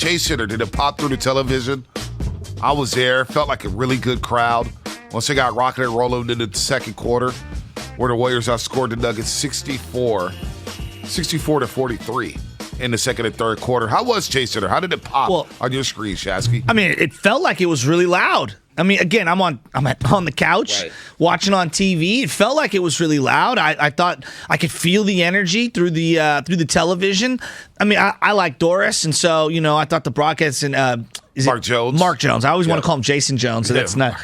Chase Center, did it pop through the television? I was there. Felt like a really good crowd. Once they got rocking and rolling into the second quarter, where the Warriors outscored the Nuggets 64 to 43 in the second and third quarter. How was Chase Center? How did it pop on your screen, Shasky? I mean, it felt like it was really loud. I mean, again, I'm on the couch watching on TV. It felt like it was really loud. I thought I could feel the energy through the television. I mean, I like Doris, and so I thought the broadcast and Mark Jones. Mark Jones. I always want to call him Jason Jones, so that's not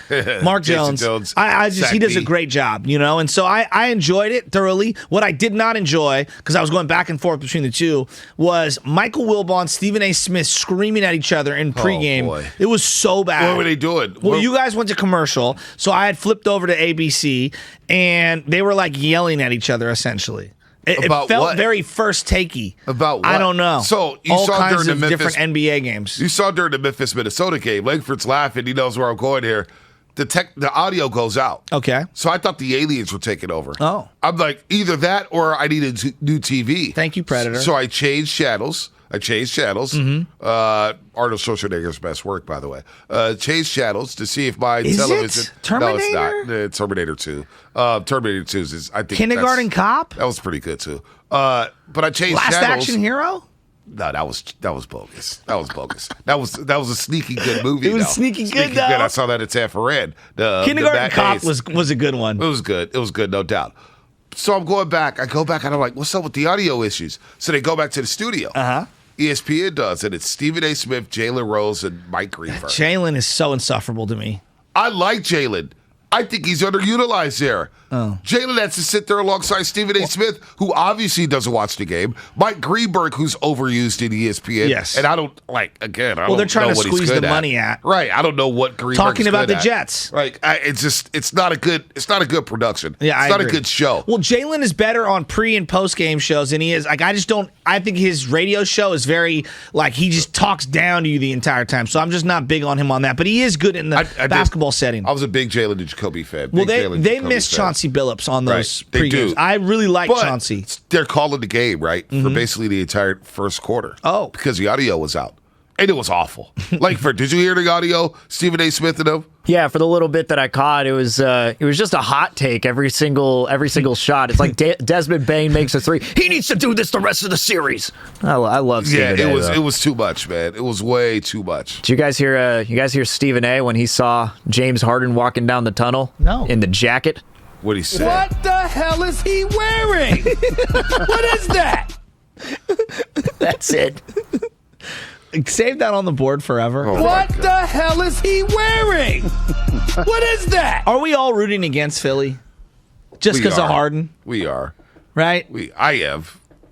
Mark Jones. He does a great job, and so I enjoyed it thoroughly. What I did not enjoy, because I was going back and forth between the two, was Michael Wilbon, Stephen A. Smith screaming at each other in pregame. Boy. It was so bad. What were they doing? Well, you guys went to commercial, so I had flipped over to ABC, and they were like yelling at each other essentially. It felt what? very first takey. About what? I don't know. So you all saw kinds during the of Memphis different NBA games. You saw during the Memphis-Minnesota game, Langford's laughing. He knows where I'm going here. The audio goes out. Okay. So I thought the aliens were taking over. Oh. I'm like, either that or I needed new TV. Thank you, Predator. So I changed channels. Mm-hmm. Arnold Schwarzenegger's best work, by the way. Changed channels to see if my Is television. it? Terminator? No, it's not. It's Terminator 2. Terminator 2 is, I think. Kindergarten Cop? That was pretty good, too. But I changed Last channels. Action Hero? No, that was bogus. That was bogus. That was a sneaky good movie. It was sneaky good, though. I saw that at San Fran. Kindergarten Cop was a good one. It was good. It was good, no doubt. So I'm going back. I go back and I'm like, what's up with the audio issues? So they go back to the studio. Uh-huh. ESPN does, and it's Stephen A. Smith, Jalen Rose, and Mike Greenberg. Jalen is so insufferable to me. I like Jalen. I think he's underutilized there. Oh. Jalen has to sit there alongside Stephen A. Smith, who obviously doesn't watch the game. Mike Greenberg, who's overused in ESPN. Yes. And I don't, again, I don't know what he's good at. Well, they're trying to squeeze the money at. Right. I don't know what Greenberg's Talking about good the at. Jets. It's not a good production. Yeah, it's not a good show. Well, Jalen is better on pre and post game shows than he is. I think his radio show is very, he just talks down to you the entire time. So I'm just not big on him on that. But he is good in the basketball setting. I was a big Jalen and Jacoby fan. Well, they missed Chauncey Billups on those pre-games. I really like Chauncey. They're calling the game, right, for basically the entire first quarter. Oh. Because the audio was out. And it was awful. Did you hear the audio, Stephen A. Smith and them? Yeah, for the little bit that I caught, it was just a hot take every single shot. It's like Desmond Bain makes a three. He needs to do this the rest of the series. I love Stephen A. It was too much, man. It was way too much. Did you guys hear Stephen A. when he saw James Harden walking down the tunnel? No. In the jacket? What'd he say? What the hell is he wearing? What is that? That's it. Save that on the board forever. Oh, what the hell is he wearing? What is that? Are we all rooting against Philly? Just because of Harden? We are. Right? I am.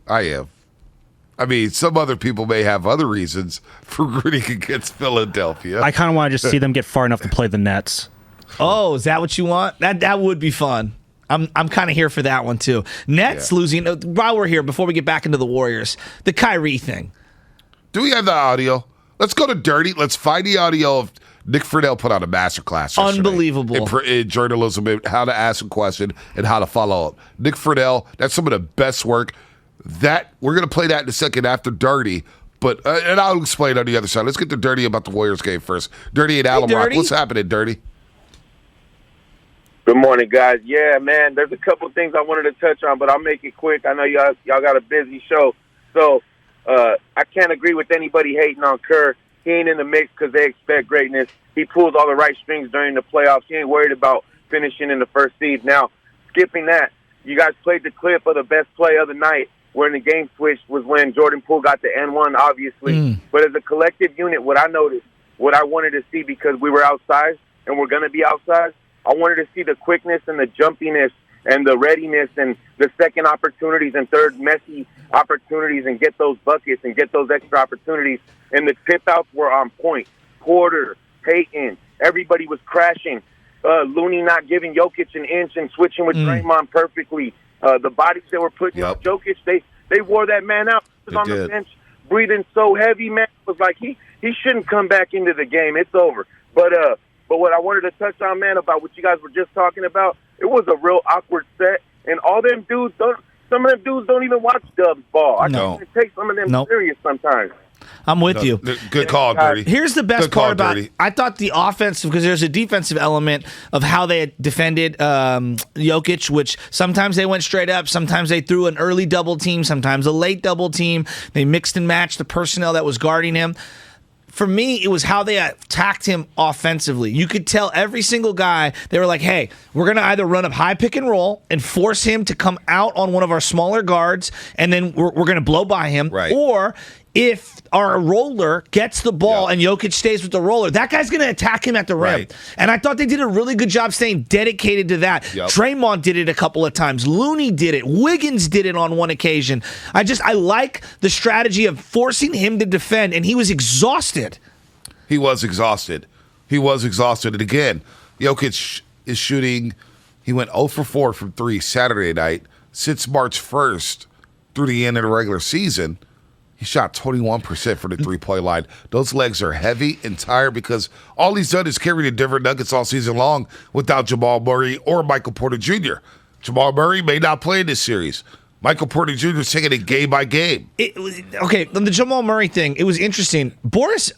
I mean, some other people may have other reasons for rooting against Philadelphia. I kind of want to just see them get far enough to play the Nets. Oh, is that what you want? That would be fun. I'm kind of here for that one too. Nets losing. While we're here, before we get back into the Warriors, the Kyrie thing. Do we have the audio? Let's go to Dirty. Let's find the audio of Nick Friedel put on a masterclass yesterday. Unbelievable. In journalism, how to ask a question and how to follow up. Nick Friedel, that's some of the best work. We're going to play that in a second after Dirty, but and I'll explain on the other side. Let's get to Dirty about the Warriors game first. Dirty and Allen Rock. What's happening, Dirty? Good morning, guys. Yeah, man, there's a couple things I wanted to touch on, but I'll make it quick. I know y'all got a busy show, so I can't agree with anybody hating on Kerr. He ain't in the mix because they expect greatness. He pulls all the right strings during the playoffs. He ain't worried about finishing in the first seed. Now, skipping that, you guys played the clip of the best play of the night when the game switched was when Jordan Poole got the N1, obviously. But as a collective unit, what I noticed, what I wanted to see, because we were outside and we're going to be outside, I wanted to see the quickness and the jumpiness and the readiness and the second opportunities and third messy opportunities and get those buckets and get those extra opportunities. And the tip-outs were on point. Porter, Payton, everybody was crashing. Looney not giving Jokic an inch and switching with Draymond perfectly. The bodies that were putting on Jokic, they wore that man out. He was on the bench breathing so heavy, man. It was like he shouldn't come back into the game. It's over. But what I wanted to touch on, man, about what you guys were just talking about, it was a real awkward set. And all them dudes, some of them dudes don't even watch Dubs ball. I can't even take some of them serious sometimes. I'm with you. Good call, Dirty. Here's the best part about it. I thought the offense, because there's a defensive element of how they had defended Jokic, which sometimes they went straight up, sometimes they threw an early double team, sometimes a late double team. They mixed and matched the personnel that was guarding him. For me, it was how they attacked him offensively. You could tell every single guy, they were like, hey, we're going to either run up high pick and roll and force him to come out on one of our smaller guards, and then we're going to blow by him. Right. Or if our roller gets the ball and Jokic stays with the roller, that guy's going to attack him at the rim. Right. And I thought they did a really good job staying dedicated to that. Yep. Draymond did it a couple of times. Looney did it. Wiggins did it on one occasion. I like the strategy of forcing him to defend, and he was exhausted. He was exhausted. And again, Jokic is shooting, he went 0 for 4 from 3 Saturday night. Since March 1st through the end of the regular season, he shot 21% from the three-point line. Those legs are heavy and tired because all he's done is carry the Denver Nuggets all season long without Jamal Murray or Michael Porter Jr. Jamal Murray may not play in this series. Michael Porter Jr. is taking it game by game. Okay, on the Jamal Murray thing, it was interesting. Doris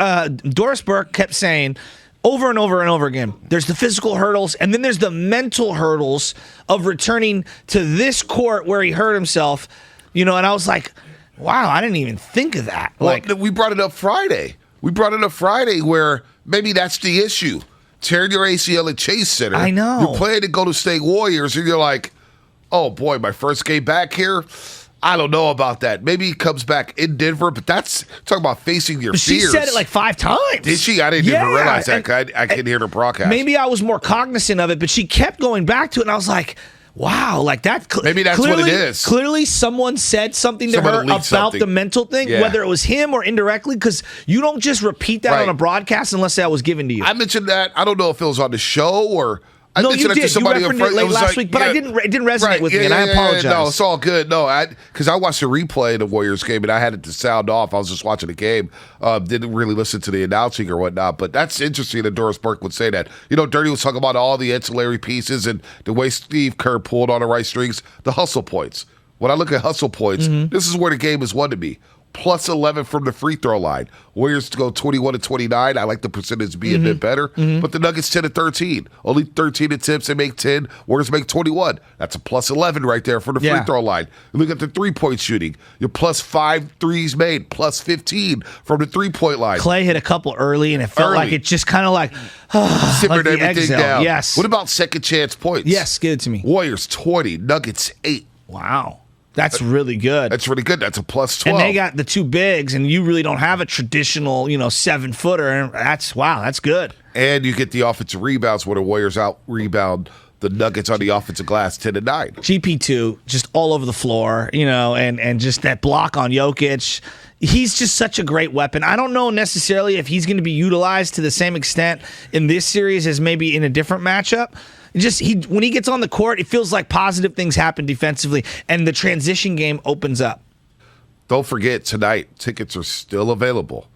Burke kept saying over and over and over again, there's the physical hurdles, and then there's the mental hurdles of returning to this court where he hurt himself. And I was like, wow, I didn't even think of that. Well, we brought it up Friday. Where maybe that's the issue. Tearing your ACL at Chase Center. I know. You're playing the Golden State Warriors, and you're like, oh, boy, my first game back here? I don't know about that. Maybe he comes back in Denver, but that's talking about facing your fears. She said it like 5 times. Did she? I didn't even realize that. I couldn't hear the broadcast. Maybe I was more cognizant of it, but she kept going back to it, and I was like, wow, like that. Maybe that's what it is. Clearly, someone said something to her about the mental thing, whether it was him or indirectly, because you don't just repeat that on a broadcast unless that was given to you. I mentioned that. I don't know if it was on the show or. No, you did. You referenced it late last week, but it didn't resonate with me, and I apologize. No, it's all good. No, because I watched the replay of the Warriors game, and I had it to sound off. I was just watching the game. Didn't really listen to the announcing or whatnot, but that's interesting that Doris Burke would say that. Dirty was talking about all the ancillary pieces and the way Steve Kerr pulled on the right strings, the hustle points. When I look at hustle points, this is where the game is won to me. Plus 11 from the free throw line. Warriors to go 21-29. I like the percentage to be a bit better. But the Nuggets 10-13. Only 13 attempts. They make 10. Warriors make 21. That's a plus 11 right there for the free throw line. You look at the three-point shooting. You're plus 5 threes made. Plus 15 from the three-point line. Clay hit a couple early, and it felt like it just kind of like simmered like everything down. Yes. What about second chance points? Yes, give it to me. Warriors 20. Nuggets 8. Wow. That's really good. That's really good. That's a plus 12. And they got the two bigs, and you really don't have a traditional, 7-footer. That's good. And you get the offensive rebounds where the Warriors out-rebound the Nuggets on the offensive glass 10-9. GP2, just all over the floor, and just that block on Jokic. He's just such a great weapon. I don't know necessarily if he's going to be utilized to the same extent in this series as maybe in a different matchup. When he gets on the court, it feels like positive things happen defensively, and the transition game opens up. Don't forget, tonight, tickets are still available.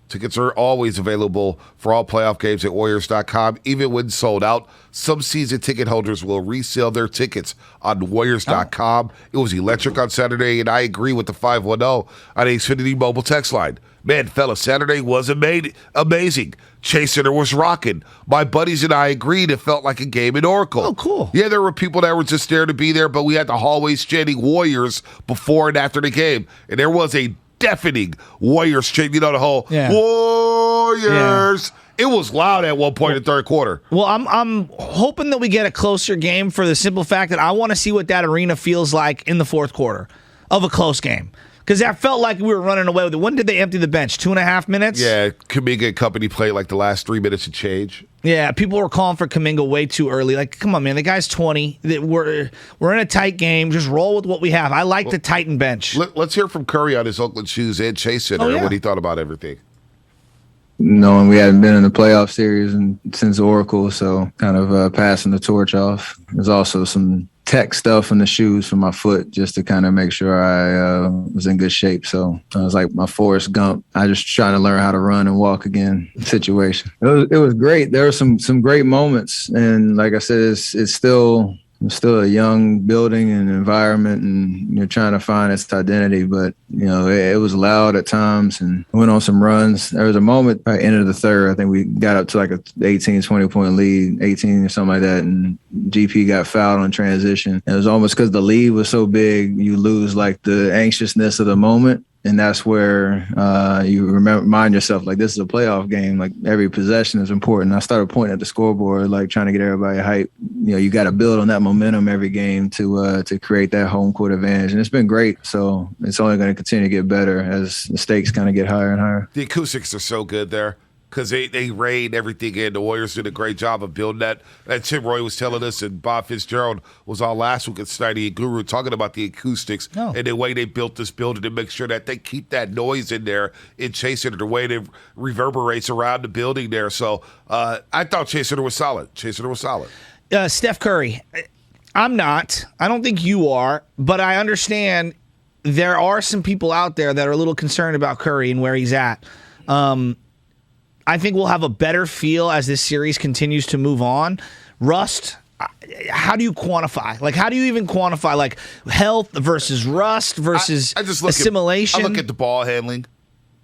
Tickets are always available for all playoff games at Warriors.com, even when sold out. Some season ticket holders will resell their tickets on Warriors.com. It was electric on Saturday, and I agree with the 510 on the Xfinity mobile text line. Man, fellas, Saturday was amazing. Chase Center was rocking. My buddies and I agreed it felt like a game in Oracle. Oh, cool. Yeah, there were people that were just there to be there, but we had the hallways chanting Warriors before and after the game. And there was a deafening Warriors chant, the whole Warriors. Yeah. It was loud at one point in the third quarter. Well, I'm hoping that we get a closer game for the simple fact that I want to see what that arena feels like in the fourth quarter of a close game. Because that felt like we were running away with it. When did they empty the bench? 2.5 minutes? Yeah, Kuminga and company played like the last 3 minutes of change. Yeah, people were calling for Kuminga way too early. Like, come on, man, the guy's 20. We're in a tight game. Just roll with what we have. I like the Titan bench. Let's hear from Curry on his Oakland shoes and Chase Center and what he thought about everything. Knowing we hadn't been in the playoff series since Oracle, so kind of passing the torch off. There's also some tech stuff in the shoes for my foot just to kind of make sure I was in good shape. So I was like my Forrest Gump. I just trying to learn how to run and walk again situation. It was great. There were some great moments. And like I said, it's still It's still a young building and environment, and you're trying to find its identity. But, it was loud at times and went on some runs. There was a moment by the end of the third, I think we got up to like a 18, 20-point lead, 18 or something like that, and GP got fouled on transition. And it was almost because the lead was so big, you lose like the anxiousness of the moment. And that's where you remind yourself, like, this is a playoff game. Like, every possession is important. I started pointing at the scoreboard, like, trying to get everybody hyped. You got to build on that momentum every game to create that home court advantage. And it's been great. So it's only going to continue to get better as the stakes kind of get higher and higher. The acoustics are so good there because they rain everything in. The Warriors did a great job of building that. And Tim Roy was telling us, and Bob Fitzgerald was on last week at Snidey Guru talking about the acoustics and the way they built this building to make sure that they keep that noise in there in Chase Center, the way it reverberates around the building there. So I thought Chase Center was solid. Steph Curry, I'm not. I don't think you are, but I understand there are some people out there that are a little concerned about Curry and where he's at. I think we'll have a better feel as this series continues to move on. Rust, how do you quantify? Like, how do you even quantify, like, health versus rust versus I just look assimilation? I look at the ball handling.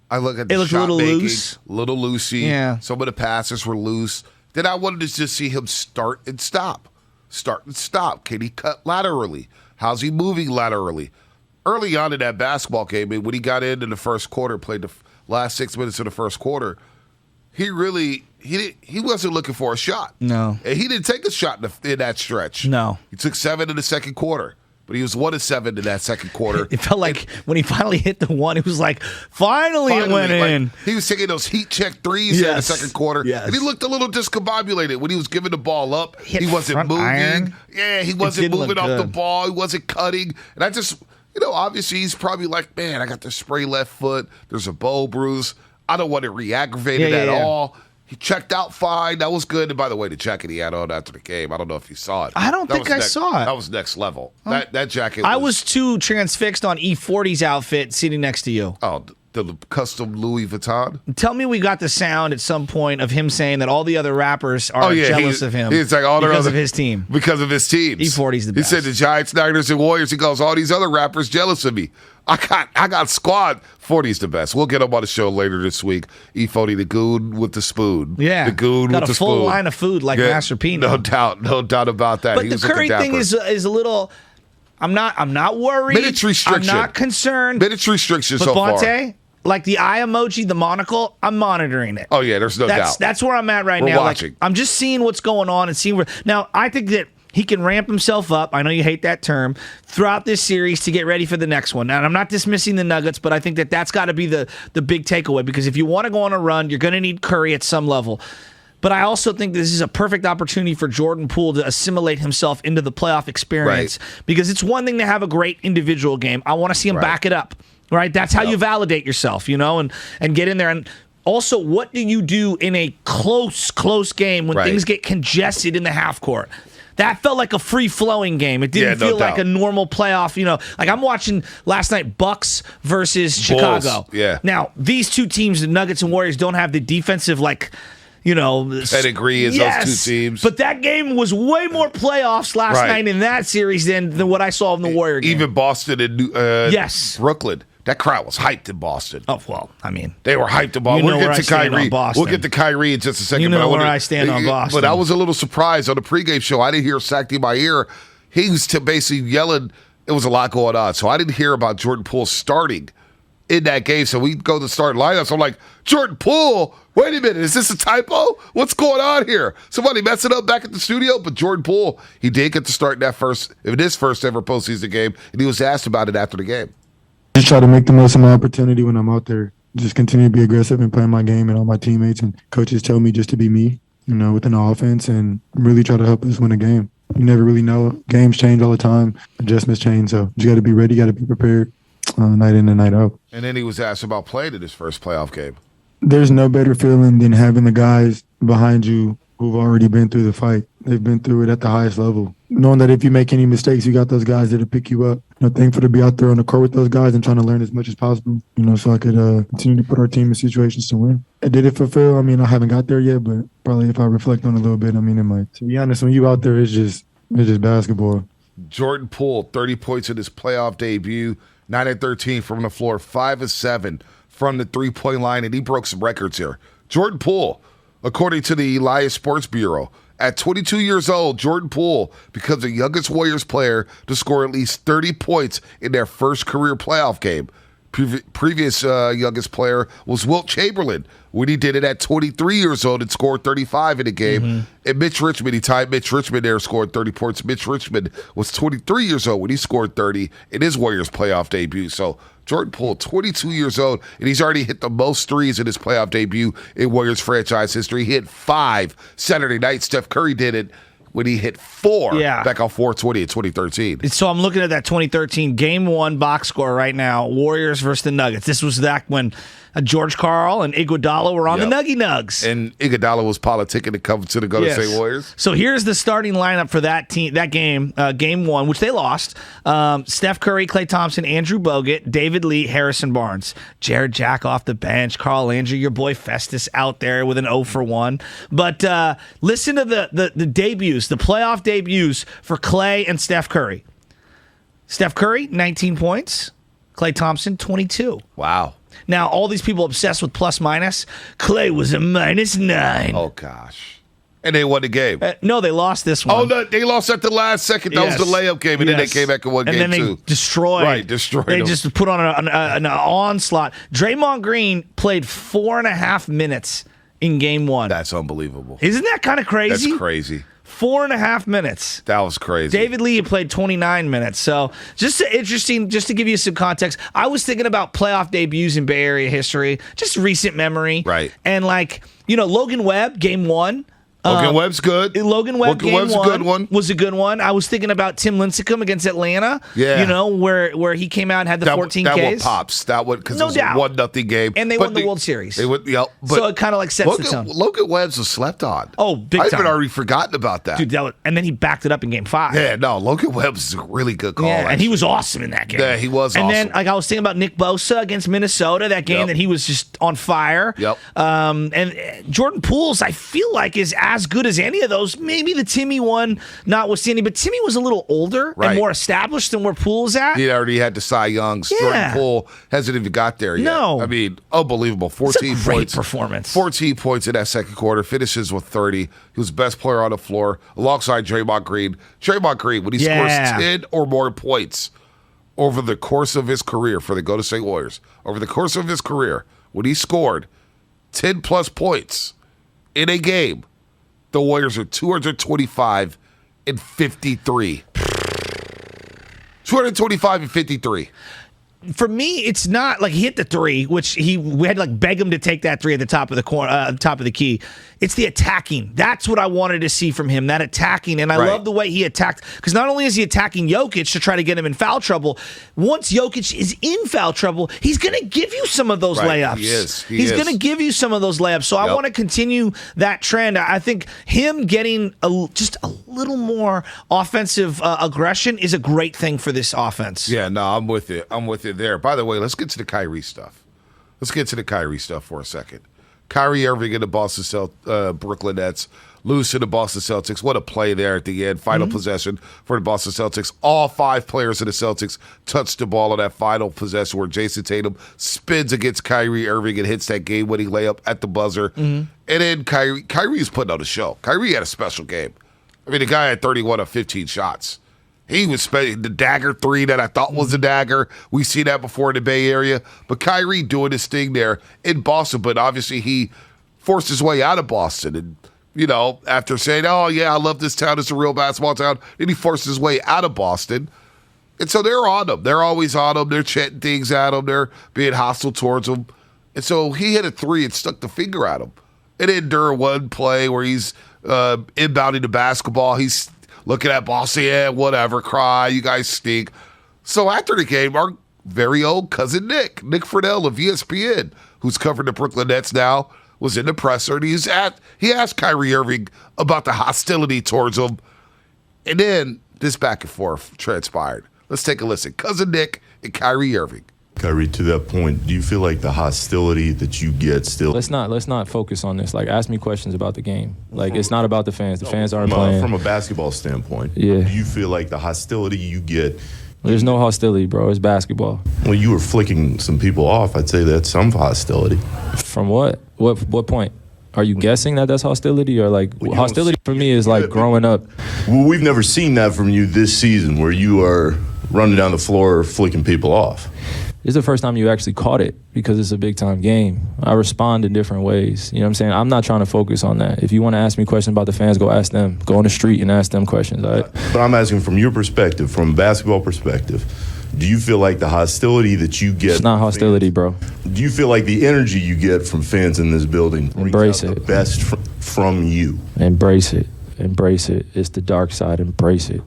I look at the shot making. Little loosey. Yeah. Some of the passes were loose. Then I wanted to just see him start and stop. Can he cut laterally? How's he moving laterally? Early on in that basketball game, when he got into the first quarter, played the last 6 minutes of the first quarter, he wasn't looking for a shot. No. And he didn't take a shot in that stretch. No. He took 7 in the second quarter, but he was 1 of 7 in that second quarter. It felt like when he finally hit the one, it was like, finally it went in. He was taking those heat check threes in the second quarter. Yes. And he looked a little discombobulated when he was giving the ball up. He wasn't moving. Iron. Yeah, he wasn't moving off the ball. He wasn't cutting. And I just, obviously he's probably like, man, I got the spray left foot. There's a bow bruise. I don't want to re-aggravate it at all. He checked out fine. That was good. And by the way, the jacket he had on after the game, I don't know if you saw it. I don't think I saw it. That was next level. That jacket I was too transfixed on E40's outfit sitting next to you. Oh, the custom Louis Vuitton? Tell me we got the sound at some point of him saying that all the other rappers are jealous of him he's like, because of his team. Because of his teams. E40's the best. He said the Giants, Niners, and Warriors. He goes, all these other rappers jealous of me. I got squad. 40's the best. We'll get him on the show later this week. E40, the goon with the spoon. Yeah. The goon got with the spoon. Got a full line of food like Master P. No doubt about that. But the Curry thing is a little. I'm not worried. Minutes restriction. I'm not concerned. Minutes restriction but so Bonta, far. like the eye emoji, the monocle, I'm monitoring it. Oh yeah, there's no doubt. That's where I'm at right We're now. watching. Like, I'm just seeing what's going on and seeing where. Now I think that he can ramp himself up. I know you hate that term throughout this series to get ready for the next one. And I'm not dismissing the Nuggets, but I think that that's got to be the big takeaway, because if you want to go on a run, you're going to need Curry at some level. But I also think this is a perfect opportunity for Jordan Poole to assimilate himself into the playoff experience, because it's one thing to have a great individual game. I want to see him back it up, right? That's how you validate yourself, and get in there. And also, what do you do in a close game when things get congested in the half court? That felt like a free-flowing game. It didn't feel like a normal playoff, Like I'm watching last night Bucks versus Chicago. Yeah. Now, these two teams, the Nuggets and Warriors, don't have the defensive, pedigree as those two teams. But that game was way more playoffs last night in that series than what I saw in the Warrior game. Even Boston and Brooklyn. That crowd was hyped in Boston. Oh, well, I mean. They were hyped in Boston. We'll get to Kyrie. We'll get to Kyrie in just a second. You know where I stand on Boston. But I was a little surprised on the pregame show. I didn't hear Sacked in my ear. He was basically yelling. It was a lot going on. So I didn't hear about Jordan Poole starting in that game. So we go to the starting lineup. So I'm like, Jordan Poole? Wait a minute. Is this a typo? What's going on here? Somebody messing up back at the studio? But Jordan Poole, he did get to start in his first ever postseason game. And he was asked about it after the game. Just try to make the most of my opportunity when I'm out there. Just continue to be aggressive and play my game, and all my teammates and coaches tell me just to be me, within the offense, and really try to help us win a game. You never really know. Games change all the time. Adjustments change. So you got to be ready. You got to be prepared night in and night out. And then he was asked about playing in his first playoff game. There's no better feeling than having the guys behind you who've already been through the fight. They've been through it at the highest level. Knowing that if you make any mistakes, you got those guys that'll pick you up. Thankful to be out there on the court with those guys and trying to learn as much as possible, so I could continue to put our team in situations to win. Did it fulfill? I haven't got there yet, but probably if I reflect on it a little bit, it might. To be honest, when you out there, it's just It's just basketball. Jordan Poole, 30 points in his playoff debut, 9 of 13 from the floor, 5 of 7 from the three-point line, and he broke some records here. Jordan Poole, according to the Elias Sports Bureau, at 22 years old, Jordan Poole becomes the youngest Warriors player to score at least 30 points in their first career playoff game. Previous youngest player was Wilt Chamberlain when he did it at 23 years old and scored 35 in a game. Mm-hmm. And Mitch Richmond, he tied Mitch Richmond there, scored 30 points. Mitch Richmond was 23 years old when he scored 30 in his Warriors playoff debut. So Jordan Poole, 22 years old, and he's already hit the most threes in his playoff debut in Warriors franchise history. He hit 5 Saturday night. Steph Curry did it when he hit 4 back on 4/20 in 2013. So I'm looking at that 2013 Game 1 box score right now, Warriors versus the Nuggets. This was back when George Karl and Iguodala were on the Nuggy Nugs. And Iguodala was politicking to come to the Golden State Warriors. So here's the starting lineup for that team, that game, Game 1, which they lost. Steph Curry, Klay Thompson, Andrew Bogut, David Lee, Harrison Barnes, Jared Jack off the bench, Carl Landry, your boy Festus out there with an 0 for 1. But listen to the debuts, the playoff debuts for Klay and Steph Curry. Steph Curry, 19 points. Klay Thompson, 22. Wow. Now, all these people obsessed with plus minus. Klay was a -9. Oh, gosh. And they won the game. No, they lost this one. Oh, no, they lost at the last second. That was the layup game, and then they came back and won game 2. And then they destroyed. They them. just put on an onslaught. Draymond Green played 4.5 minutes in Game 1. That's unbelievable. Isn't that kind of crazy? That's crazy. 4.5 minutes. That was crazy. David Lee played 29 minutes. So just interesting, just to give you some context, I was thinking about playoff debuts in Bay Area history, just recent memory. Right. And Logan Webb, Game 1. Logan Webb's good. Logan Webb, Logan Webb's a good one. Was a good one. I was thinking about Tim Lincecum against Atlanta. Yeah. where he came out and had the 14 Ks. That one pops. That one, because it was a 1-0 game. And they won the World Series. So it kind of sets the tone. Logan Webb's was slept on. Oh, big time. I've been already forgotten about that. Dude, and then he backed it up in Game 5. Yeah, no, Logan Webb's a really good call. Yeah, and he was awesome in that game. Yeah, he was awesome. And then I was thinking about Nick Bosa against Minnesota, that game that he was just on fire. Yep. And Jordan Poole's, I feel like, is as good as any of those. Maybe the Timmy one notwithstanding, but Timmy was a little older and more established than where Poole's at. He already had the Cy Youngs. Yeah. Jordan Poole hasn't even got there yet. No. I mean, unbelievable. 14 it's a great points. Performance. 14 points in that second quarter. Finishes with 30. He was the best player on the floor alongside Draymond Green. Draymond Green, when he scores 10 or more points over the course of his career for the Golden State Warriors, over the course of his career, when he scored 10 plus points in a game, the Warriors are 225 and 53. 225 and 53. For me, it's not like he hit the 3, which we had to beg him to take that 3 at the top of the corner, top of the key. It's the attacking. That's what I wanted to see from him, that attacking. And I love the way he attacked, because not only is he attacking Jokic to try to get him in foul trouble, once Jokic is in foul trouble, he's going to give you some of those layups. He is. He's going to give you some of those layups. So I want to continue that trend. I think him getting just a little more offensive aggression is a great thing for this offense. Yeah, no, I'm with you. I'm with you there. By the way, let's get to the Kyrie stuff. Let's get to the Kyrie stuff for a second. Kyrie Irving and the Brooklyn Nets lose to the Boston Celtics. What a play there at the end. Final possession for the Boston Celtics. All 5 players of the Celtics touched the ball on that final possession where Jason Tatum spins against Kyrie Irving and hits that game-winning layup at the buzzer. And then Kyrie's putting on a show. Kyrie had a special game. I mean, the guy had 31 of 15 shots. He was the dagger 3 that I thought was a dagger. We see that before in the Bay Area. But Kyrie doing his thing there in Boston, but obviously he forced his way out of Boston. And, after saying, oh, yeah, I love this town. It's a real basketball town. Then he forced his way out of Boston. And so they're on him. They're always on him. They're chanting things at him. They're being hostile towards him. And so he hit a 3 and stuck the finger at him. And then during one play where he's inbounding the basketball, he's looking at ball, saying, yeah, whatever, cry, you guys stink. So after the game, our very old cousin Nick Friedel of ESPN, who's covered the Brooklyn Nets now, was in the presser, and he asked Kyrie Irving about the hostility towards him. And then this back and forth transpired. Let's take a listen. Cousin Nick and Kyrie Irving Kyrie, to that point, do you feel like the hostility that you get still? Let's not focus on this. Like, ask me questions about the game. Like, it's not about the fans. The fans aren't playing. From a basketball standpoint, yeah. Do you feel like the hostility you get? There's no hostility, bro. It's basketball. Well, you were flicking some people off. I'd say that's some hostility. From what? What point? Are you guessing that that's hostility, or like hostility for me is like growing up? Well, we've never seen that from you this season, where you are running down the floor flicking people off. It's the first time you actually caught it because it's a big-time game. I respond in different ways. You know what I'm saying? I'm not trying to focus on that. If you want to ask me questions about the fans, go ask them. Go on the street and ask them questions, all right? But I'm asking from your perspective, from a basketball perspective, do you feel like the hostility that you get... It's not hostility, bro. Do you feel like the energy you get from fans in this building brings out the best from you? Embrace it. Embrace it. It's the dark side. Embrace it.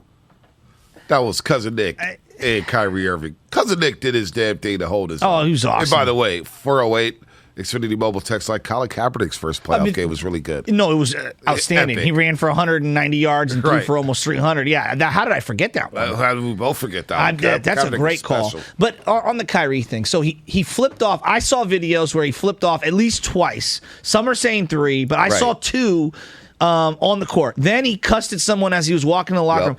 That was Cousin Nick. And Kyrie Irving. Cousin Nick did his damn thing to hold his own. He was awesome. And by the way, 408, Xfinity Mobile text like Colin Kaepernick's first playoff game was really good. No, it was outstanding. Epic. He ran for 190 yards and threw Right. for almost 300. Yeah, how did I forget that one? How did we both forget that one? That's a great call. But on the Kyrie thing, so he flipped off. I saw videos where he flipped off at least twice. Some are saying 3, but I saw 2 on the court. Then he cussed at someone as he was walking in the locker room.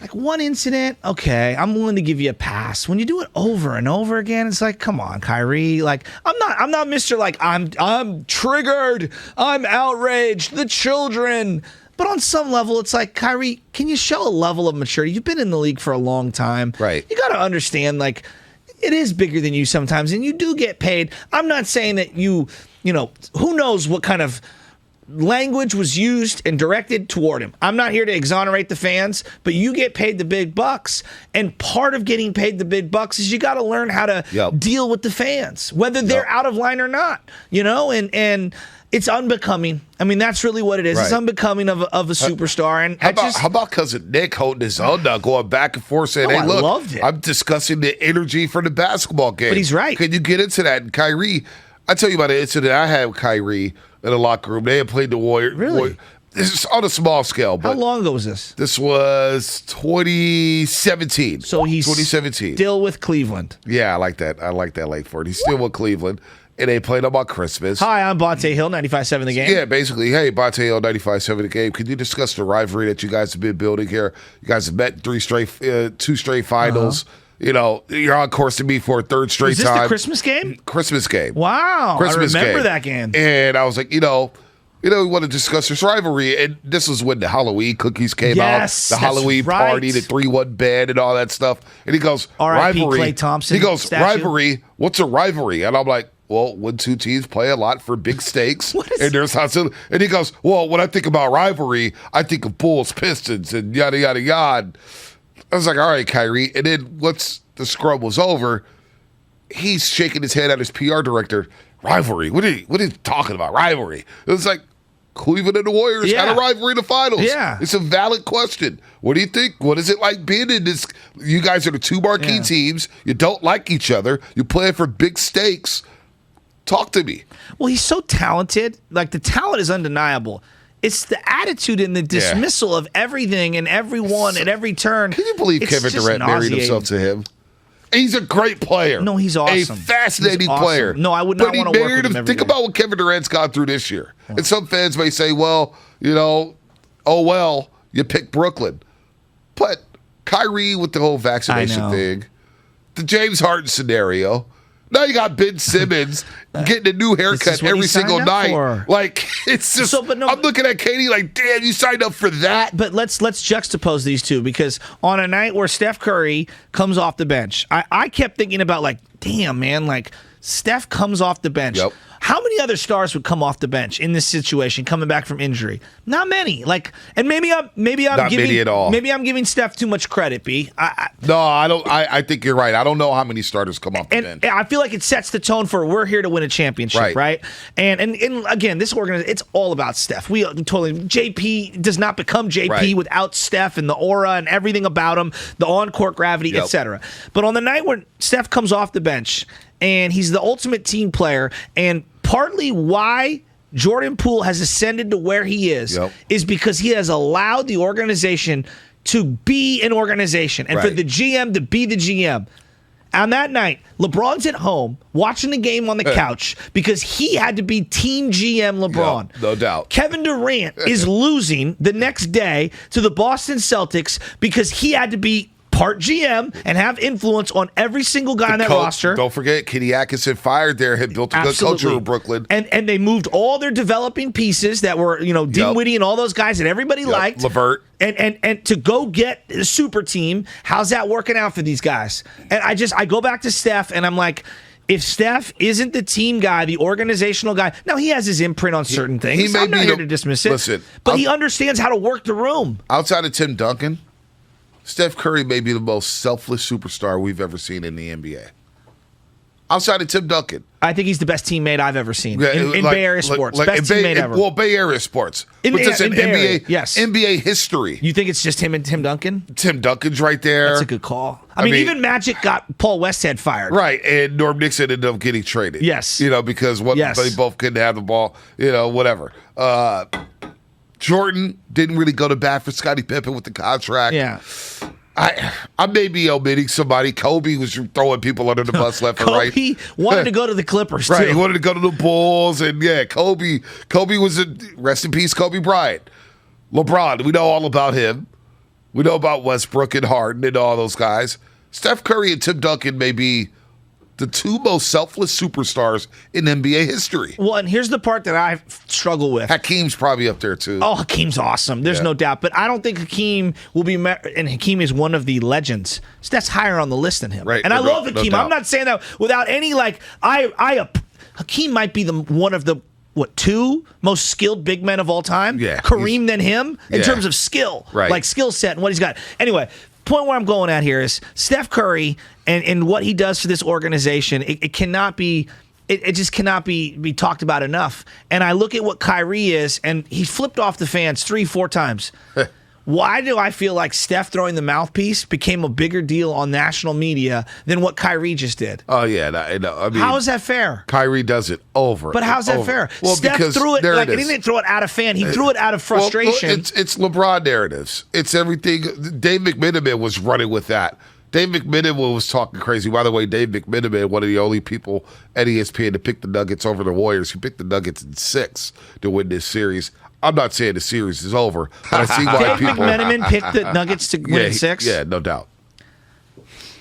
Like one incident, okay, I'm willing to give you a pass. When you do it over and over again, it's like, come on, Kyrie. Like, I'm not Mr. Like, I'm triggered, I'm outraged, the children. But on some level, it's like, Kyrie, can you show a level of maturity? You've been in the league for a long time. Right. You got to understand, like, it is bigger than you sometimes, and you do get paid. I'm not saying that you know, who knows what kind of language was used and directed toward him. I'm not here to exonerate the fans, but you get paid the big bucks, and part of getting paid the big bucks is you got to learn how to deal with the fans, whether they're out of line or not, you know, and it's unbecoming. I mean, that's really what it is. Right. It's unbecoming of a superstar. And how about Cousin Nick holding his own now, going back and forth saying, hey, look, I loved it. I'm discussing the energy for the basketball game. But he's right. Can you get into that? And Kyrie, I tell you about an incident I had with Kyrie in the locker room. They had played the Warriors. Really? This is on a small scale. But how long ago was this? This was 2017. So he's 2017. Still with Cleveland. Yeah, I like that. I like that Lakeford. He's still with Cleveland. And they played them on Christmas. Hi, I'm Bonta Hill, 95.7 The Game. Yeah, basically, hey, Bonta Hill, 95.7 The Game. Can you discuss the rivalry that you guys have been building here? You guys have met 2 straight finals. You know, you're on course to meet for a 3rd straight time. Was this the Christmas game? Christmas game. Wow. Christmas I remember that game. And I was like, you know, we want to discuss this rivalry. And this was when the Halloween cookies came out. The Halloween party, the 3-1 band and all that stuff. And he goes, rivalry. Klay Thompson. He goes, rivalry? What's a rivalry? And I'm like, well, when 2 teams play a lot for big stakes, and there's hostility. And he goes, well, when I think about rivalry, I think of Bulls, Pistons, and yada, yada, yada. I was like, all right, Kyrie. And then once the scrub was over, he's shaking his head at his PR director. Rivalry? What are you talking about? Rivalry? It was like, Cleveland and the Warriors had a rivalry in the finals. Yeah. It's a valid question. What do you think? What is it like being in this? You guys are the 2 marquee teams. You don't like each other. You're playing for big stakes. Talk to me. Well, he's so talented. Like, the talent is undeniable. It's the attitude and the dismissal of everything and everyone at every turn. Can you believe Kevin Durant married himself to him? He's a great player. No, he's awesome. A fascinating player. No, I would not want to work with him. Think about what Kevin Durant's gone through this year. Oh. And some fans may say, well, you know, oh, well, you picked Brooklyn. But Kyrie with the whole vaccination thing, the James Harden scenario. Now you got Ben Simmons getting a new haircut every single night. Like, it's just, I'm looking at Katie like, damn, you signed up for that? But let's juxtapose these two, because on a night where Steph Curry comes off the bench, I kept thinking about, like, damn, man, like, Steph comes off the bench. Yep. How many other stars would come off the bench in this situation, coming back from injury? Not many. Like, and maybe I'm not giving many at all. Maybe I'm giving Steph too much credit. No, I don't. I think you're right. I don't know how many starters come off the bench. I feel like it sets the tone for we're here to win a championship, right? And again, this organization, it's all about Steph. We totally JP does not become JP without Steph and the aura and everything about him, the on-court gravity, etc. But on the night when Steph comes off the bench and he's the ultimate team player, and partly why Jordan Poole has ascended to where he is because he has allowed the organization to be an organization and for the GM to be the GM. On that night, LeBron's at home watching the game on the couch because he had to be Team GM LeBron. Yeah, no doubt. Kevin Durant is losing the next day to the Boston Celtics because he had to be part GM and have influence on every single guy on that roster. Don't forget, Kenny Atkinson fired there, had built a good culture in Brooklyn. And they moved all their developing pieces that were, Dinwiddie and all those guys that everybody liked. LeVert. And to go get the super team, how's that working out for these guys? And I go back to Steph, and I'm like, if Steph isn't the team guy, the organizational guy, now he has his imprint on certain things. I'm not here to dismiss it. Listen, but he understands how to work the room. Outside of Tim Duncan, Steph Curry may be the most selfless superstar we've ever seen in the NBA. Outside of Tim Duncan. I think he's the best teammate I've ever seen in Bay Area sports. Best teammate ever. Well, Bay Area sports. But just in NBA, yes. NBA history. You think it's just him and Tim Duncan? Tim Duncan's right there. That's a good call. I mean, even Magic got Paul Westhead fired. Right, and Norm Nixon ended up getting traded. Yes. Because they both couldn't have the ball, whatever. Jordan didn't really go to bat for Scottie Pippen with the contract. Yeah. I may be omitting somebody. Kobe was throwing people under the bus left and right. Kobe wanted to go to the Clippers, too. Right, he wanted to go to the Bulls. And, Kobe was rest in peace, Kobe Bryant. LeBron, we know all about him. We know about Westbrook and Harden and all those guys. Steph Curry and Tim Duncan may be the two most selfless superstars in NBA history. Well, and here's the part that I struggle with. Hakeem's probably up there, too. Oh, Hakeem's awesome. There's no doubt. But I don't think Hakeem will be and Hakeem is one of the legends. So that's higher on the list than him. Right. And I love Hakeem. I'm not saying that without any, Hakeem might be one of the, two most skilled big men of all time? Yeah. Kareem than him in terms of skill. Right. Like skill set and what he's got. Anyway, point where I'm going at here is Steph Curry and what he does for this organization. It cannot be. It just cannot be talked about enough. And I look at what Kyrie is, and he flipped off the fans 3-4 times. Why do I feel like Steph throwing the mouthpiece became a bigger deal on national media than what Kyrie just did? Oh, yeah. No, I mean, how is that fair? Kyrie does it over. But how's that fair? Well, Steph threw it he didn't throw it out of fan. He threw it out of frustration. Well, it's LeBron narratives. It's everything. Dave McMenamin was running with that. Dave McMenamin was talking crazy. By the way, Dave McMenamin, one of the only people at ESPN to pick the Nuggets over the Warriors. He picked the Nuggets in 6 to win this series. I'm not saying the series is over, but I see why Dave people. McMenamin picked the Nuggets to win in 6? Yeah, no doubt.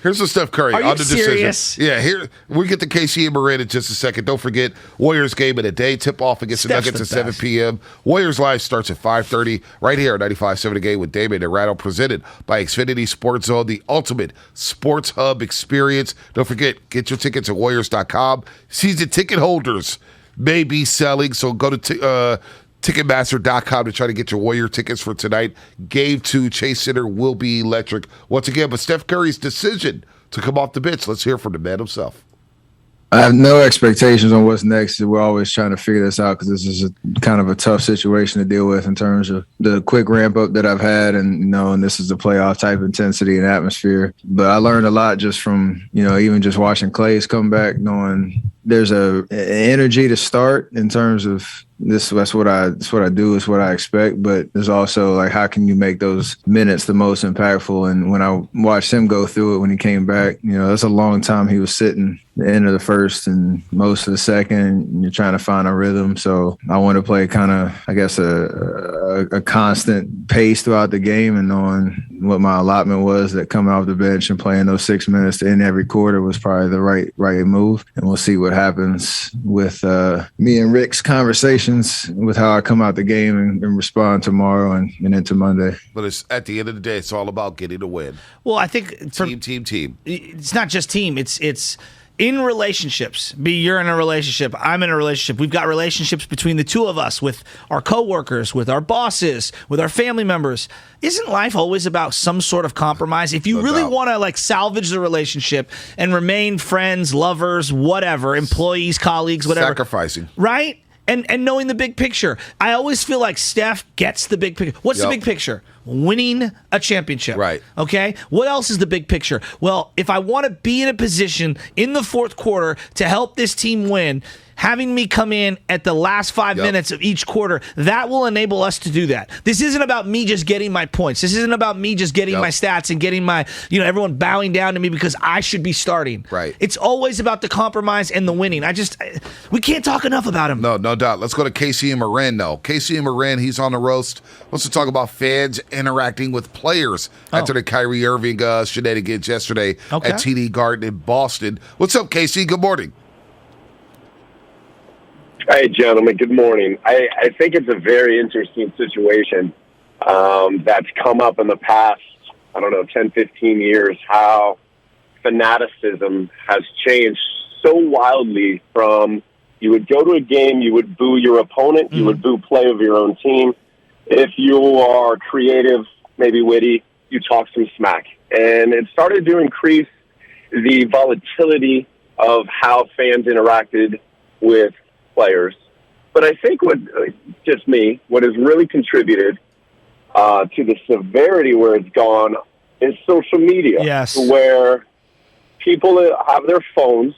Here's the Steph Curry on the decision. Yeah, here we get to KC and Marin in just a second. Don't forget Warriors game in a day. Tip off against the Nuggets at 7 p.m. Warriors Live starts at 5:30 right here at 95.7 The Game with Damon and Rattle, presented by Xfinity Sports Zone, the ultimate sports hub experience. Don't forget, get your tickets at Warriors.com. Season ticket holders may be selling, so go to Ticketmaster.com to try to get your Warrior tickets for tonight. Game 2, Chase Center will be electric once again. But Steph Curry's decision to come off the bench, let's hear from the man himself. I have no expectations on what's next. We're always trying to figure this out because this is kind of a tough situation to deal with in terms of the quick ramp up that I've had, and this is the playoff type intensity and atmosphere. But I learned a lot just from even just watching Clay's come back, knowing there's an energy to start in terms of this. That's what I do. It's what I expect. But there's also how can you make those minutes the most impactful? And when I watched him go through it when he came back, that's a long time he was sitting. The end of the first and most of the second, and you're trying to find a rhythm. So I want to play kind of, I guess, a constant pace throughout the game, and knowing what my allotment was, that coming off the bench and playing those 6 minutes to end every quarter was probably the right move. And we'll see what happens with me and Rick's conversations with how I come out the game and respond tomorrow and into Monday. But it's at the end of the day, it's all about getting a win. Well, I think team. It's not just team. It's in relationships. You're in a relationship. I'm in a relationship. We've got relationships between the two of us, with our coworkers, with our bosses, with our family members. Isn't life always about some sort of compromise? If you really want to salvage the relationship and remain friends, lovers, whatever, employees, colleagues, whatever. Sacrificing. Right? And knowing the big picture. I always feel like Steph gets the big picture. What's the big picture? winning a championship. Right. Okay? What else is the big picture? Well, if I want to be in a position in the fourth quarter to help this team win, having me come in at the last 5 minutes of each quarter, that will enable us to do that. This isn't about me just getting my points. This isn't about me just getting my stats and getting my, everyone bowing down to me because I should be starting. Right. It's always about the compromise and the winning. We can't talk enough about him. No doubt. Let's go to Casey and Marin now. Casey and Marin, he's on the roast. Wants to talk about fans interacting with players after the Kyrie Irving shenanigans yesterday at TD Garden in Boston. What's up, Casey? Good morning. Hey, gentlemen, good morning. I think it's a very interesting situation that's come up in the past, 10, 15 years, how fanaticism has changed so wildly from you would go to a game, you would boo your opponent, you would boo play of your own team. If you are creative, maybe witty, you talk some smack. And it started to increase the volatility of how fans interacted with players. But I think what has really contributed to the severity where it's gone is social media. Yes. Where people have their phones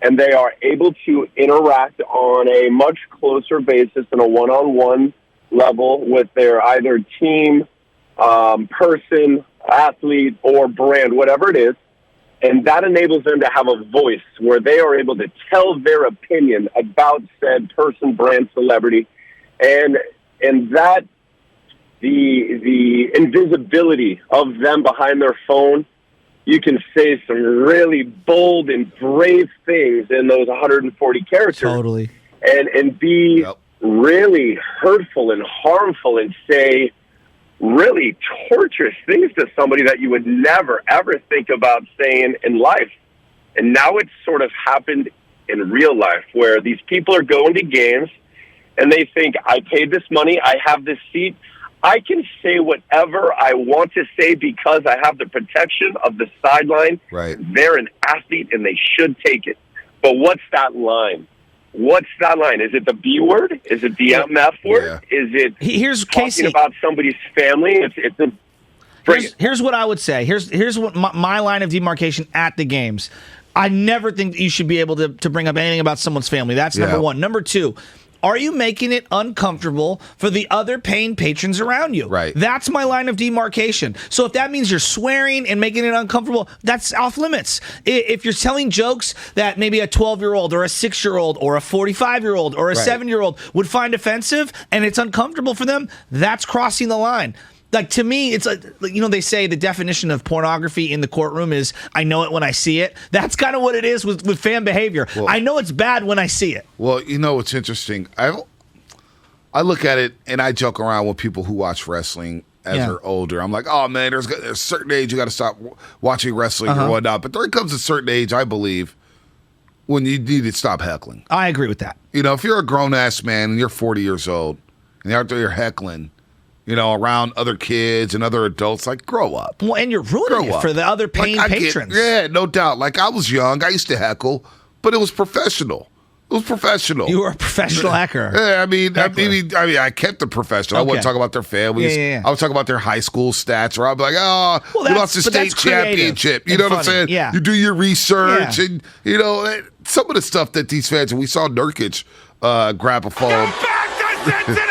and they are able to interact on a much closer basis in a one-on-one level with their either team, person, athlete, or brand, whatever it is. And that enables them to have a voice where they are able to tell their opinion about said person, brand, celebrity. And that the invisibility of them behind their phone, you can say some really bold and brave things in those 140 characters. Totally. And be really hurtful and harmful and say really torturous things to somebody that you would never, ever think about saying in life. And now it's sort of happened in real life where these people are going to games and they think, I paid this money, I have this seat, I can say whatever I want to say because I have the protection of the sideline. Right. They're an athlete and they should take it. But what's that line? What's that line? Is it the B word? Is it the MF word? Yeah. Is it Here's talking Casey. about somebody's family? Here's what I would say. Here's what my line of demarcation at the games. I never think that you should be able to bring up anything about someone's family. That's number one. Number two, are you making it uncomfortable for the other paying patrons around you? Right. That's my line of demarcation. So if that means you're swearing and making it uncomfortable, that's off limits. If you're telling jokes that maybe a 12-year-old or a 6-year-old or a 45-year-old or a 7-year-old would find offensive and it's uncomfortable for them, that's crossing the line. Like, to me, it's like, they say the definition of pornography in the courtroom is I know it when I see it. That's kind of what it is with fan behavior. Well, I know it's bad when I see it. Well, what's interesting? I look at it and I joke around with people who watch wrestling as they're older. I'm like, oh, man, there's a certain age you got to stop watching wrestling or whatnot. But there comes a certain age, I believe, when you need to stop heckling. I agree with that. If you're a grown-ass man and you're 40 years old and you're out there heckling, around other kids and other adults, like, grow up. Well, and you're ruining it for the other paying patrons. Yeah, no doubt. Like, I was young. I used to heckle, but it was professional. It was professional. You were a professional hacker. Yeah, I kept it professional. I wouldn't talk about their families. Yeah. I would talk about their high school stats, or I'd be like, we lost the state championship. You know what I'm saying? Yeah. You do your research, and, some of the stuff that these fans, and we saw Nurkic grab a phone. Get back to Cincinnati!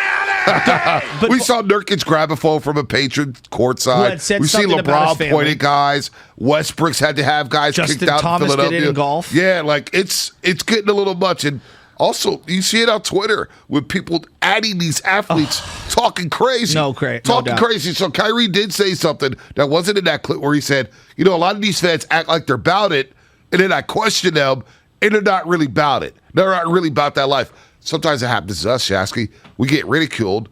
We saw Nurkic grab a phone from a patron courtside. We see LeBron pointing guys. Westbrook's had to have guys kicked out in Philadelphia. Did it in golf. Yeah, like it's getting a little much. And also, you see it on Twitter with people adding these athletes talking crazy. Talking crazy. So Kyrie did say something that wasn't in that clip where he said, a lot of these fans act like they're about it, and then I question them, and they're not really about it. They're not really about that life. Sometimes it happens to us, Shasky. We get ridiculed.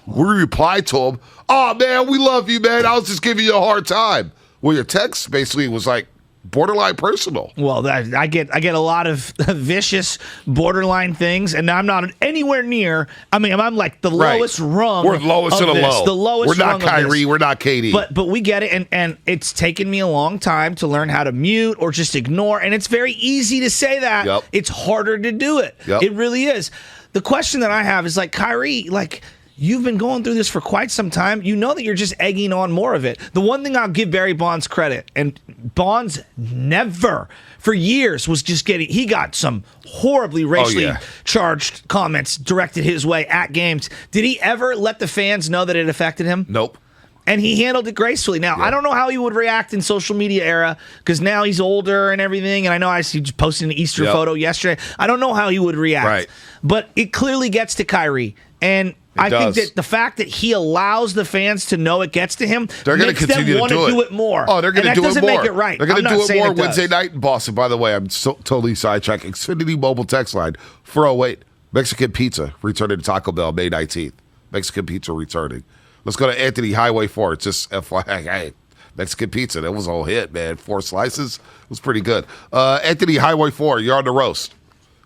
We reply to them, oh, man, we love you, man. I was just giving you a hard time. Well, your text basically was like borderline personal. Well, I get a lot of vicious borderline things, and I'm not anywhere near. I mean, I'm like the lowest rung. We're lowest of the low. The lowest. We're not Kyrie. We're not KD. But we get it, and it's taken me a long time to learn how to mute or just ignore. And it's very easy to say that. It's harder to do it. It really is. The question that I have is, like, Kyrie, like, you've been going through this for quite some time. You know that you're just egging on more of it. The one thing I'll give Barry Bonds credit, and Bonds never, for years, was just he got some horribly racially charged comments directed his way at games. Did he ever let the fans know that it affected him? Nope. And he handled it gracefully. Now, I don't know how he would react in social media era because now he's older and everything. And I know I see you posting an Easter photo yesterday. I don't know how he would react. Right. But it clearly gets to Kyrie. And I think that the fact that he allows the fans to know it gets to him they're going to continue to do it more. Oh, they're going to do it more. That doesn't make it right. They're going to do it more Wednesday night in Boston. By the way, I'm totally sidetracked. Xfinity Mobile text line 408. Mexican Pizza returning to Taco Bell May 19th. Mexican Pizza returning. Let's go to Anthony Highway 4. It's just FYI. Hey, Mexican Pizza. That was a whole hit, man. 4 slices. It was pretty good. Anthony Highway 4, you're on the roast.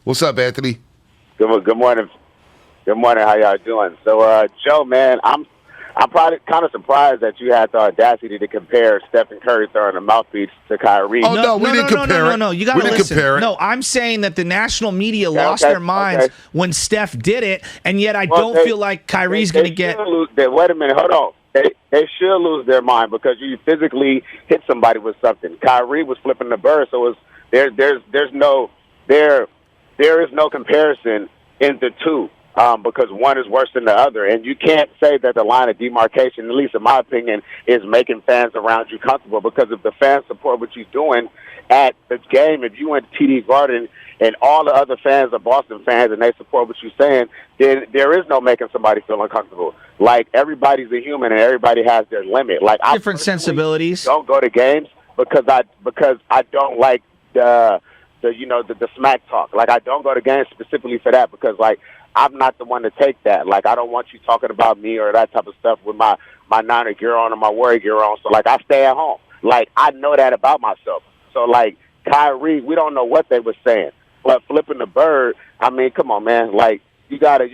What's up, Anthony? Good morning. Good morning. How y'all doing? So, Joe, man, I'm probably kind of surprised that you had the audacity to compare Steph Curry throwing a mouthpiece to Kyrie. Oh, no, we didn't compare it. No, you got to listen. No, I'm saying that the national media lost their minds when Steph did it, and yet I don't feel like Kyrie's going to get... Wait a minute. Hold on. They should lose their mind because you physically hit somebody with something. Kyrie was flipping the bird, so there is no comparison in the two. Because one is worse than the other. And you can't say that the line of demarcation, at least in my opinion, is making fans around you comfortable. Because if the fans support what you're doing at the game, if you went to TD Garden and all the other fans are Boston fans and they support what you're saying, then there is no making somebody feel uncomfortable. Like, everybody's a human and everybody has their limit. Like, different sensibilities. Don't go to games because I don't like the smack talk. Like, I don't go to games specifically for that because, like, I'm not the one to take that. Like, I don't want you talking about me or that type of stuff with my Niner gear on or my Warrior gear on. So, like, I stay at home. Like, I know that about myself. So, like, Kyrie, we don't know what they were saying. But flipping the bird, I mean, come on, man. Like, you gotta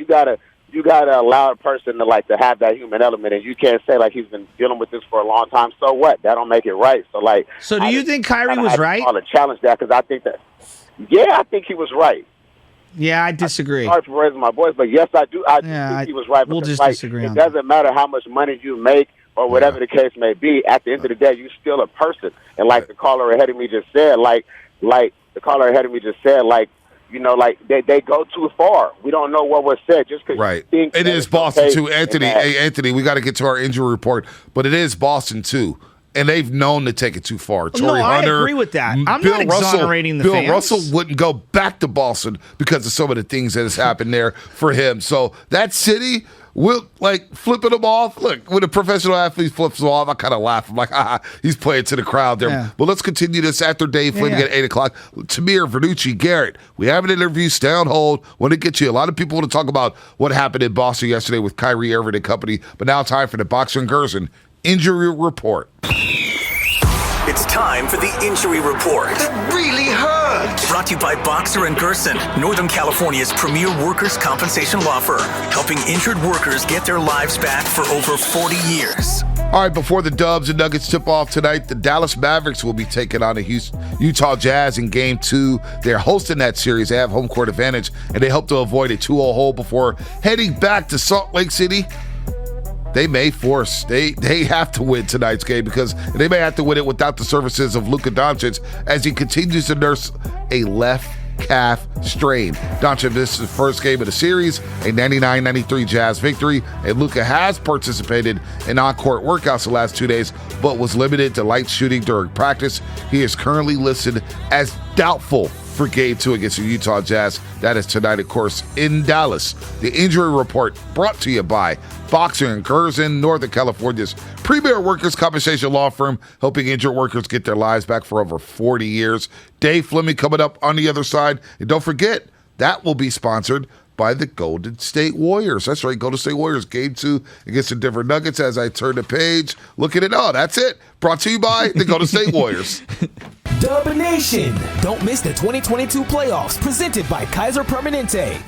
allow a person to, like, to have that human element. And you can't say, like, he's been dealing with this for a long time. So what? That don't make it right. So, like. So do you think Kyrie was right? I challenge that because I think that. Yeah, I think he was right. Yeah, I disagree. Sorry for raising my voice, but yes, I do. I think he was right. We'll because, just disagree on that. It doesn't matter how much money you make or whatever the case may be. At the end of the day, you're still a person. And like the caller ahead of me just said, you know, like they go too far. We don't know what was said just because. Right. It is Boston too, Anthony. Hey, Anthony, we got to get to our injury report, but it is Boston too. And they've known to take it too far. Torrey Hunter, I agree with that. I'm not exonerating the fans. Bill Russell wouldn't go back to Boston because of some of the things that has happened there for him. So that city, will like flipping them off. Look, when a professional athlete flips them off, I kind of laugh. I'm like, he's playing to the crowd there. Yeah. But let's continue this after Dave Fleming at 8 o'clock. Tamir, Vernucci, Garrett. We have an interview. Stay on hold. Want to get you. A lot of people want to talk about what happened in Boston yesterday with Kyrie Irving and company. But now time for the Boxer and Gerson Injury Report. It's time for the Injury Report. That really hurt. Brought to you by Boxer and Gerson, Northern California's premier workers' compensation law firm, helping injured workers get their lives back for over 40 years. All right, before the Dubs and Nuggets tip off tonight, the Dallas Mavericks will be taking on the Utah Jazz in Game 2. They're hosting that series. They have home court advantage, and they hope to avoid a 2-0 hole before heading back to Salt Lake City. They may force. They have to win tonight's game because they may have to win it without the services of Luka Doncic as he continues to nurse a left calf strain. Doncic missed his first game of the series, a 99-93 Jazz victory, and Luka has participated in on-court workouts the last 2 days, but was limited to light shooting during practice. He is currently listed as doubtful for Game 2 against the Utah Jazz. That is tonight, of course, in Dallas. The Injury Report brought to you by Boxer and Gerson, Northern California's premier workers' compensation law firm, helping injured workers get their lives back for over 40 years. Dave Fleming coming up on the other side. And don't forget, that will be sponsored by the Golden State Warriors. That's right, Golden State Warriors, Game 2 against the Denver Nuggets. As I turn the page, look at it. Oh, that's it. Brought to you by the Golden State Warriors. Dub Nation. Don't miss the 2022 playoffs presented by Kaiser Permanente.